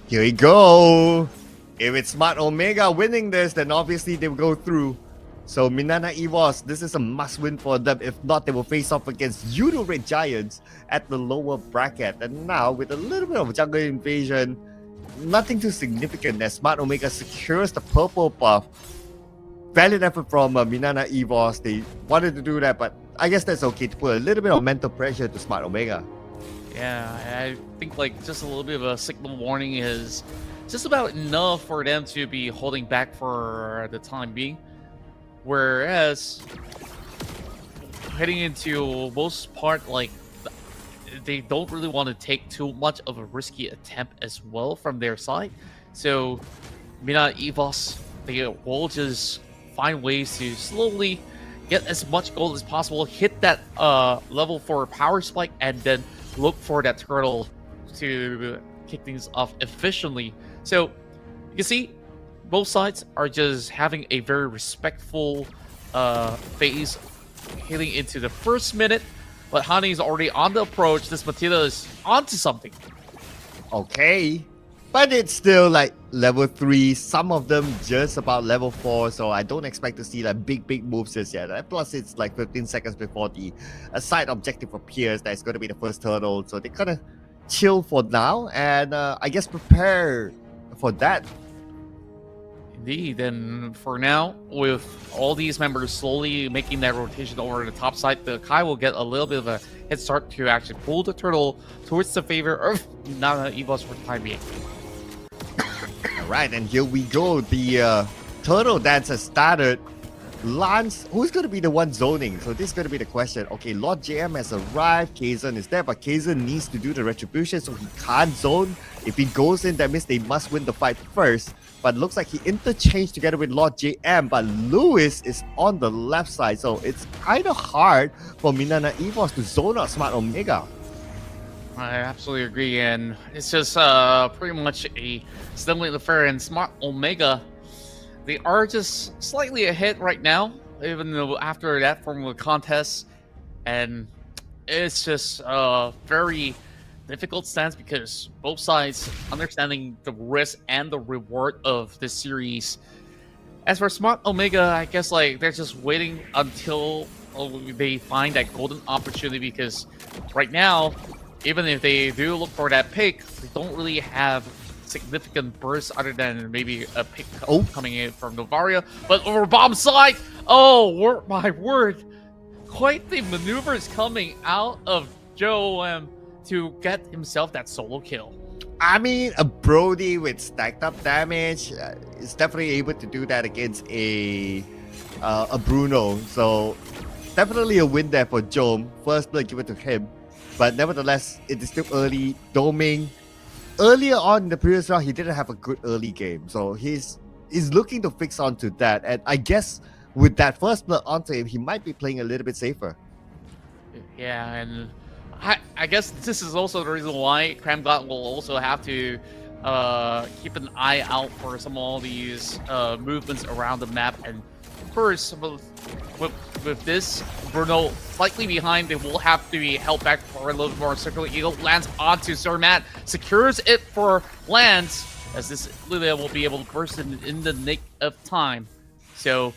Here we go. If it's Smart Omega winning this, then obviously they will go through. So Minana EVOS, this is a must-win for them. If not, they will face off against Judo Red Giants at the lower bracket. And now, with a little bit of jungle invasion, nothing too significant as Smart Omega secures the purple buff. Valiant effort from Minana EVOS. They wanted to do that, but I guess that's okay to put a little bit of mental pressure to Smart Omega. Yeah, I think like just a little bit of a signal warning is just about enough for them to be holding back for the time being. Whereas heading into most part, like they don't really want to take too much of a risky attempt as well from their side. So Mina EVOS, they will just find ways to slowly get as much gold as possible, hit that level 4 power spike, and then look for that turtle to kick things off efficiently. So you can see both sides are just having a very respectful phase heading into the first minute, but Hani is already on the approach. This Matilda is onto something. Okay, but it's still like level 3, some of them just about level 4, so I don't expect to see like big moves just yet. Plus it's like 15 seconds before the side objective appears. That's going to be the first turtle, so they kind of chill for now and I guess prepare for that. Indeed, and for now, with all these members slowly making that rotation over the top side, the Kai will get a little bit of a head start to actually pull the turtle towards the favor of Minana EVOS for the time being. Alright, and here we go. The turtle dance has started. Lance, who's going to be the one zoning? So this is going to be the question. Okay, Lord JM has arrived. Kazan is there, but Kazan needs to do the retribution, so he can't zone. If he goes in, that means they must win the fight first. But looks like he interchanged together with Lord JM, but Lewis is on the left side, so it's kind of hard for Minana EVOS to zone out Smart Omega. I absolutely agree, and it's just pretty much a stalemate affair. And Smart Omega, they are just slightly ahead right now, even though after that form of contest, and it's just a very difficult stance because both sides understanding the risk and the reward of this series. As for Smart Omega, I guess like they're just waiting until they find that golden opportunity, because right now, even if they do look for that pick, they don't really have significant bursts other than maybe a pick coming in from Novaria. But over bomb side, oh my word, quite the maneuvers coming out of Joe to get himself that solo kill. I mean, a Brody with stacked up damage is definitely able to do that against a Bruno. So definitely a win there for Joe. First blood given to him. But nevertheless, it is still early. Doming, earlier on in the previous round, he didn't have a good early game. So he's looking to fix onto that. And I guess with that first blood onto him, he might be playing a little bit safer. Yeah, and I guess this is also the reason why Cramgot will also have to keep an eye out for some of all these movements around the map. And of course, with this, Bruno slightly behind, they will have to be held back for a little bit more. Circular Eagle lands onto Sir Matt, secures it for Lance, as this Lilia will be able to burst in the nick of time. So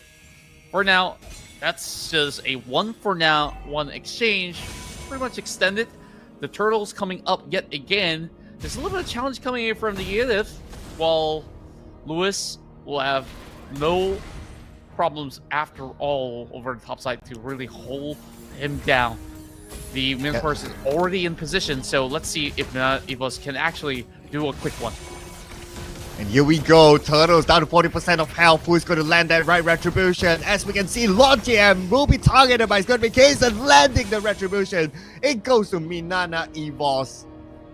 for now, that's just a 1-for-now-1 exchange. Pretty much extended. The turtles coming up yet again. There's a little bit of challenge coming in from the Edith, while Lewis will have no problems after all over the top side to really hold him down. The main course is already in position, so let's see if EVOS can actually do a quick one. And here we go, Turtles down to 40% of health. Who's going to land that right retribution? As we can see, Lord GM will be targeted, but it's going to be Kazan landing the retribution. It goes to Minana EVOS,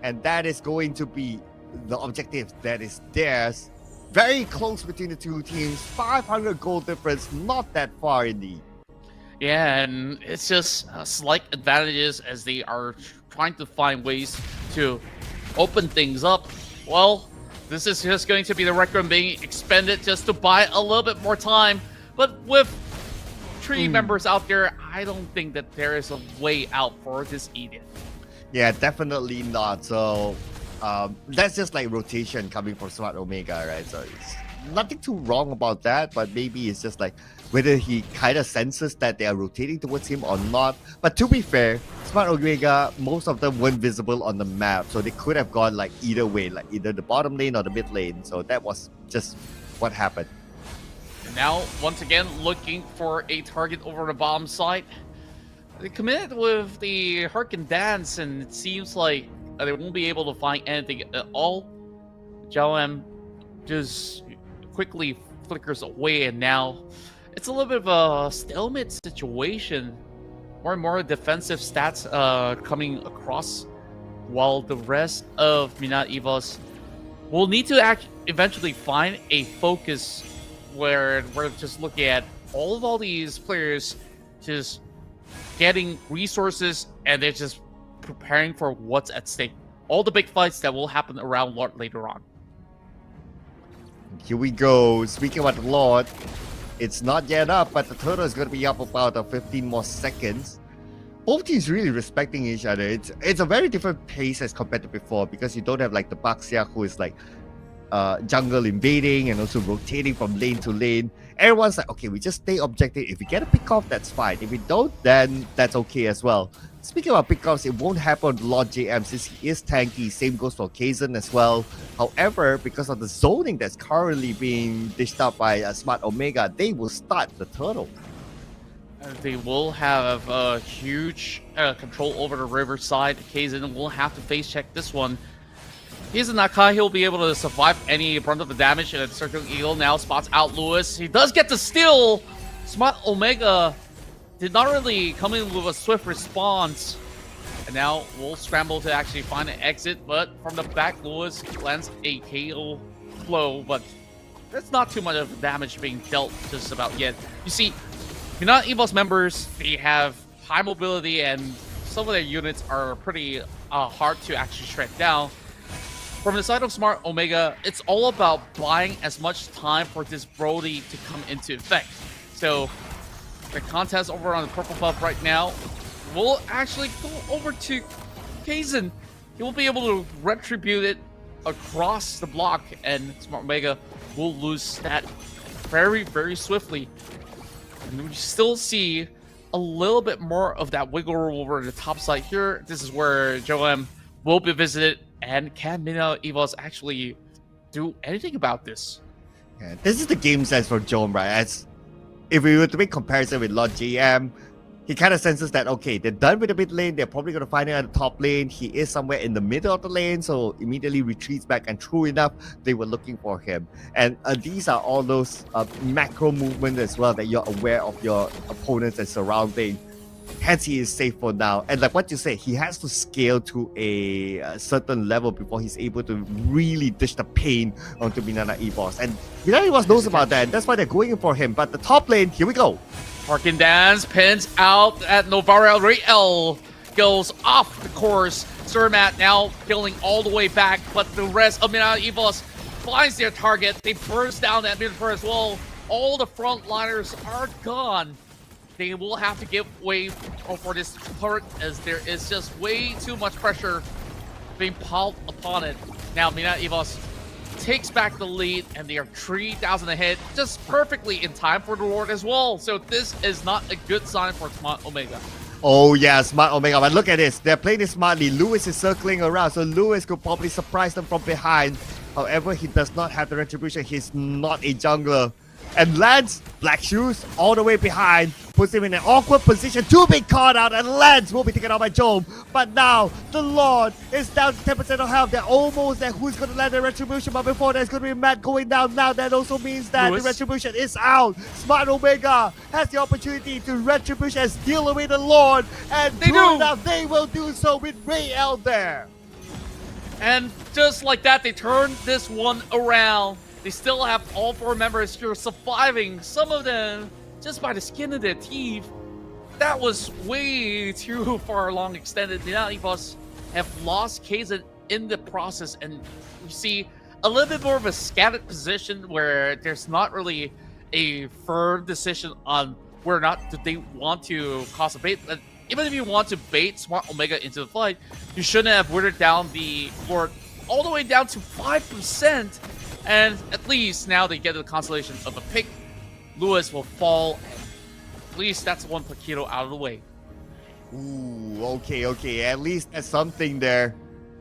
and that is going to be the objective that is theirs. Very close between the two teams, 500 gold difference, not that far indeed. Yeah, and it's just slight advantages as they are trying to find ways to open things up. Well, this is just going to be the Requiem being expended just to buy a little bit more time. But with 3 members out there, I don't think that there is a way out for this Edith. Yeah, definitely not. So That's just like rotation coming from Smart Omega, right? So it's nothing too wrong about that, but maybe it's just like whether he kind of senses that they are rotating towards him or not. But to be fair, Smart Omega, most of them weren't visible on the map, so they could have gone like either way, like either the bottom lane or the mid lane. So that was just what happened. Now, once again, looking for a target over the bottom side. They committed with the Hurricane Dance, and it seems like they won't be able to find anything at all. JLM just quickly flickers away, and now it's a little bit of a stalemate situation. More and more defensive stats coming across, while the rest of MINANA EVOS will need to eventually find a focus where we're just looking at all these players just getting resources, and they're just preparing for what's at stake. All the big fights that will happen around Lord later on. Here we go. Speaking about the Lord, it's not yet up, but the turtle is going to be up about 15 more seconds. Both teams really respecting each other. It's a very different pace as compared to before, because you don't have like the Baxia who is like jungle invading and also rotating from lane to lane. Everyone's like, okay, we just stay objective. If we get a pick off, that's fine. If we don't, then that's okay as well. Speaking about pick offs, it won't happen on Lord JM since he is tanky. Same goes for Kaizen as well. However, because of the zoning that's currently being dished out by Smart Omega, they will start the turtle. They will have a huge control over the river side. Kaizen will have to face check this one. He's an Akai, he'll be able to survive any brunt of the damage, and Circling Eagle now spots out Lewis. He does get the steal! Smart Omega did not really come in with a swift response. And now we'll scramble to actually find an exit, but from the back, Lewis lands a KO blow, but there's not too much of damage being dealt just about yet. You see, MINANA EVOS members, they have high mobility, and some of their units are pretty hard to actually shred down. From the side of Smart Omega, it's all about buying as much time for this Brody to come into effect. So the contest over on the purple buff right now will actually go over to Kaizen. He will be able to retribute it across the block, and Smart Omega will lose that very, very swiftly. And we still see a little bit more of that wiggle room over the top side here. This is where JLM will be visited. And can MINANA EVOS actually do anything about this? Yeah, this is the game sense for Joan, right? As if we were to make comparison with Lord JM, he kind of senses that, okay, they're done with the mid lane, they're probably going to find him at the top lane. He is somewhere in the middle of the lane, so immediately retreats back, and true enough, they were looking for him. And these are all those macro movements as well that you're aware of your opponents and surrounding. Hence, he is safe for now. And like what you say, he has to scale to a certain level before he's able to really dish the pain onto MINANA EVOS. And MINANA EVOS knows about that, and that's why they're going in for him. But the top lane, here we go. Hurricane Dance pins out at Novara Real. Goes off the course. Surmat now killing all the way back, but the rest of MINANA EVOS finds their target. They burst down that mid as well. All the frontliners are gone. They will have to give way for this turret, as there is just way too much pressure being piled upon it. Now MINANA EVOS takes back the lead, and they are 3,000 ahead, just perfectly in time for the Lord as well. So this is not a good sign for Smart Omega. Oh yeah, Smart Omega, but look at this. They're playing this smartly. Lewis is circling around, so Lewis could probably surprise them from behind. However, he does not have the retribution. He's not a jungler. And Lance, Black Shoes, all the way behind, puts him in an awkward position to be caught out, and Lance will be taken out by Jome. But now, the Lord is down to 10% of health. They're almost there. Who's going to land the retribution? But before that, it's going to be Matt going down now. That also means that Lewis. The retribution is out. Smart Omega has the opportunity to retribution and steal away the Lord. And true enough, they will do so with Ray L there. And just like that, they turn this one around. They still have all 4 members here surviving, some of them just by the skin of their teeth. That was way too far long extended. MINANA EVOS have lost Kaizen in the process, and you see a little bit more of a scattered position where there's not really a firm decision on whether or not do they want to cause a bait. But even if you want to bait Smart Omega into the fight, you shouldn't have withered down the Lord all the way down to 5%. And at least now they get the consolation of a pick. Lewis will fall. At least that's one Paquito out of the way. Ooh, okay. At least there's something there.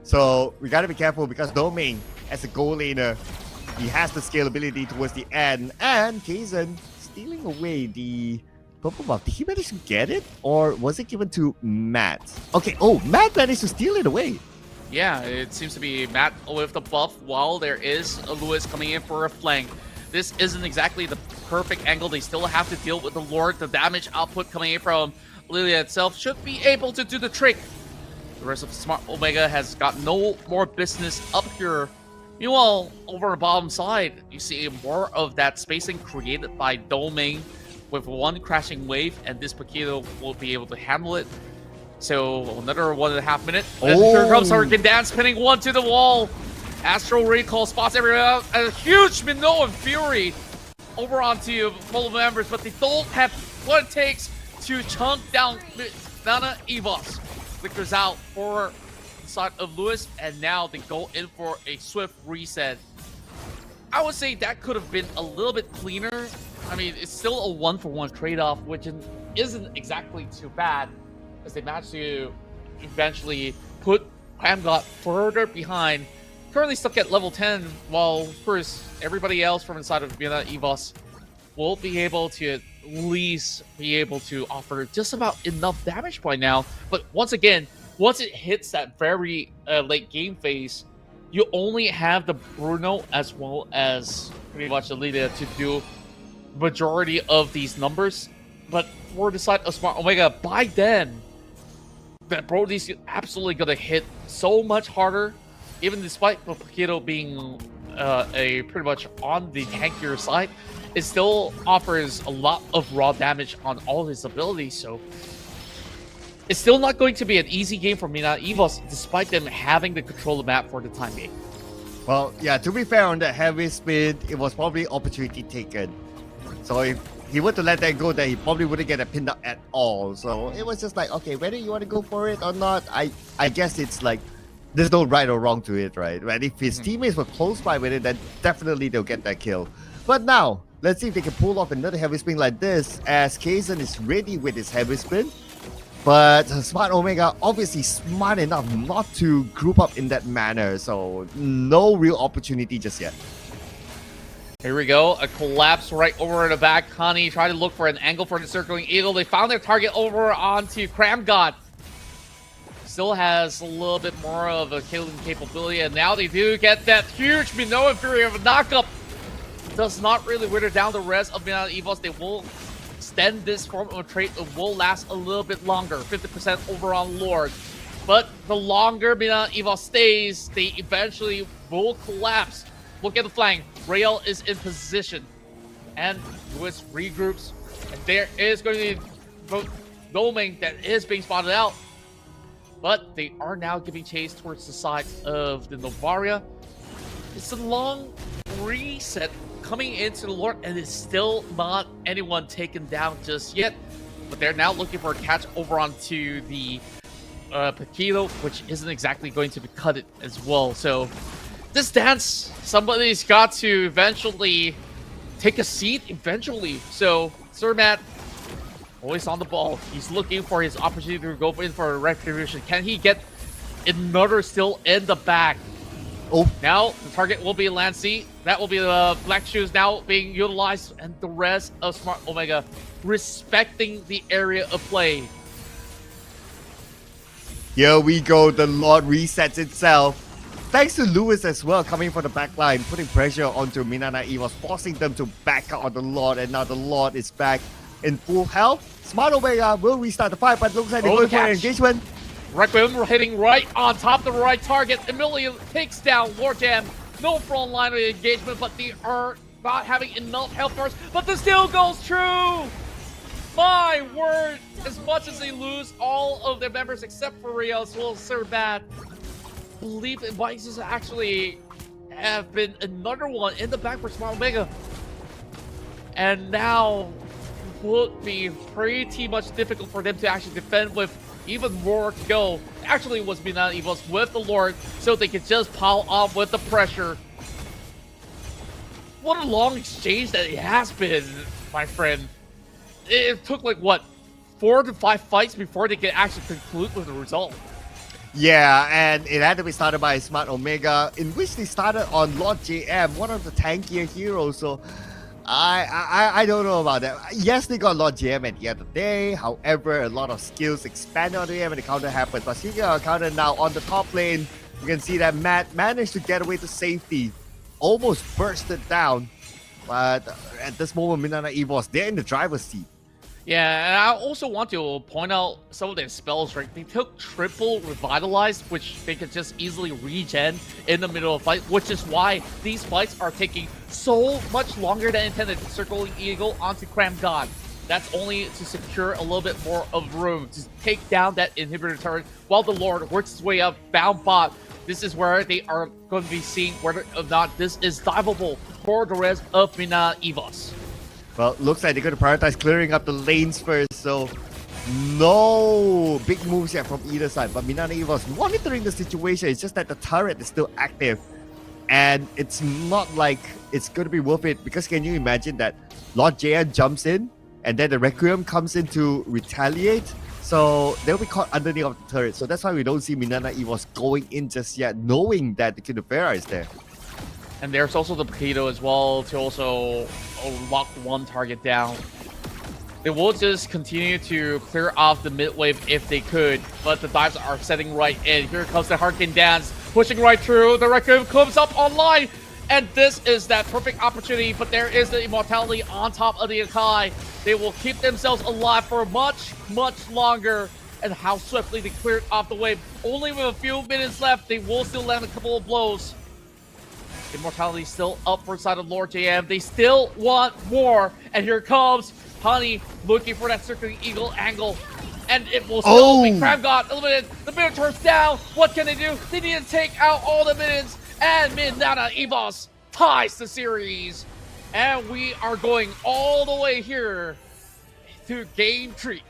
So we gotta be careful because Domain, as a goal laner, he has the scalability towards the end. And Kazan stealing away the purple buff. Did he manage to get it? Or was it given to Matt? Okay, Matt managed to steal it away. Yeah, it seems to be Matt with the buff while there is a Lewis coming in for a flank. This isn't exactly the perfect angle. They still have to deal with the Lord. The damage output coming in from Lilia itself should be able to do the trick. The rest of Smart Omega has got no more business up here. Meanwhile, over the bottom side, you see more of that spacing created by Domain with one crashing wave, and this Paquito will be able to handle it. So another 1.5 minutes. And here comes Hurricane Dance, pinning one to the wall. Astral Recall spots everywhere out. A huge Minoan Fury over onto full members, but they don't have what it takes to chunk down MINANA EVOS. Flickers out for the side of Lewis, and now they go in for a swift reset. I would say that could have been a little bit cleaner. I mean, it's still a 1-for-1 trade-off, which isn't exactly too bad, as they managed to eventually put KramGod further behind. Currently stuck at level 10, while of course everybody else from inside of MINANA EVOS will be able to at least be able to offer just about enough damage by now. But once again, once it hits that very late game phase, you only have the Bruno as well as pretty much the Lilia to do majority of these numbers. But for the side of Smart Omega, by then, that Brody's absolutely gonna hit so much harder, even despite Paquito being a pretty much on the tankier side. It still offers a lot of raw damage on all his abilities, so it's still not going to be an easy game for MINANA EVOS, despite them having the control of the map for the time being. Well, yeah, to be fair on that heavy spin, it was probably opportunity taken. So if he were to let that go, then he probably wouldn't get a pin up at all. So it was just like, okay, whether you want to go for it or not, I guess it's like, there's no right or wrong to it, right? But if his teammates were close by with it, then definitely they'll get that kill. But now, let's see if they can pull off another heavy spin like this, as Kazan is ready with his heavy spin. But Smart Omega obviously smart enough not to group up in that manner, so no real opportunity just yet. Here we go, a collapse right over in the back. Connie tried to look for an angle for the circling eagle. They found their target over onto KramGod. Still has a little bit more of a killing capability, and now they do get that huge Minoan Fury of a knockup. Does not really wither down the rest of MINANA EVOS. They will extend this form of a trait. It will last a little bit longer, 50% over on Lord. But the longer MINANA EVOS stays, they eventually will collapse. Look at the flank. Rael is in position, and Lewis regroups, and there is going to be Domain that is being spotted out. But they are now giving chase towards the side of the Novaria. It's a long reset coming into the Lord, and it's still not anyone taken down just yet. But they're now looking for a catch over onto the Paquito, which isn't exactly going to be cut it as well. So this dance, somebody's got to eventually take a seat eventually. So Sir Matt, always on the ball. He's looking for his opportunity to go in for a retribution. Can he get another still in the back? Oh, now the target will be Lancy. That will be the Black Shoes now being utilized, and the rest of Smart Omega respecting the area of play. Here we go. The Lord resets itself. Thanks to Lewis as well, coming from the back line, putting pressure onto MINANA EVOS, forcing them to back out on the Lord, and now the Lord is back in full health. Smart Omega will restart the fight, but looks like they're going for an engagement. Requiem hitting right on top of the right target. Emilia takes down Lord Jam. No front line of the engagement, but they are not having enough health first. But the steal goes true! My word! As much as they lose all of their members except for Rio, as well as Sir Bad, I believe it might just actually have been another one in the back for Smart Omega. And now would be pretty much difficult for them to actually defend with even more to go. Actually, it was MINANA EVOS with the Lord, so they could just pile on with the pressure. What a long exchange that it has been, my friend. It took like, what, 4 to 5 fights before they could actually conclude with the result. Yeah, and it had to be started by Smart Omega, in which they started on Lord JM, one of the tankier heroes. So I don't know about that. Yes, they got Lord JM at the end of the day. However, a lot of skills expanded on him and the counter happened. But speaking of counter now on the top lane, you can see that Matt managed to get away to safety. Almost bursted down. But at this moment, MINANA EVOS, they're in the driver's seat. Yeah, and I also want to point out some of their spells, right? They took triple Revitalize, which they could just easily regen in the middle of the fight, which is why these fights are taking so much longer than intended. Circling Eagle onto Cram God. That's only to secure a little bit more of room to take down that inhibitor turret while the Lord works his way up, bound bot. This is where they are going to be seeing whether or not this is diveable for the rest of MINANA EVOS. Well, looks like they're going to prioritize clearing up the lanes first, so no big moves yet from either side. But MINANA EVOS monitoring the situation. It's just that the turret is still active, and it's not like it's going to be worth it, because can you imagine that Lord JN jumps in, and then the Requiem comes in to retaliate? So they'll be caught underneath of the turret. So that's why we don't see MINANA EVOS going in just yet, knowing that the Kidovera is there. And there's also the Potato as well to also lock one target down. They will just continue to clear off the mid wave if they could, but the dives are setting right in. Here comes the Hurricane Dance, pushing right through. The Requiem comes up online, and this is that perfect opportunity, but there is the Immortality on top of the Akai. They will keep themselves alive for much, much longer. And how swiftly they cleared off the wave. Only with a few minutes left, they will still land a couple of blows. Immortality still up for side of Lord JM. They still want more. And here comes Honey looking for that Circling Eagle angle. And it will still be Crab God eliminated. The minute turns down. What can they do? They need to take out all the minions. And MINANA EVOS ties the series. And we are going all the way here to Game 3.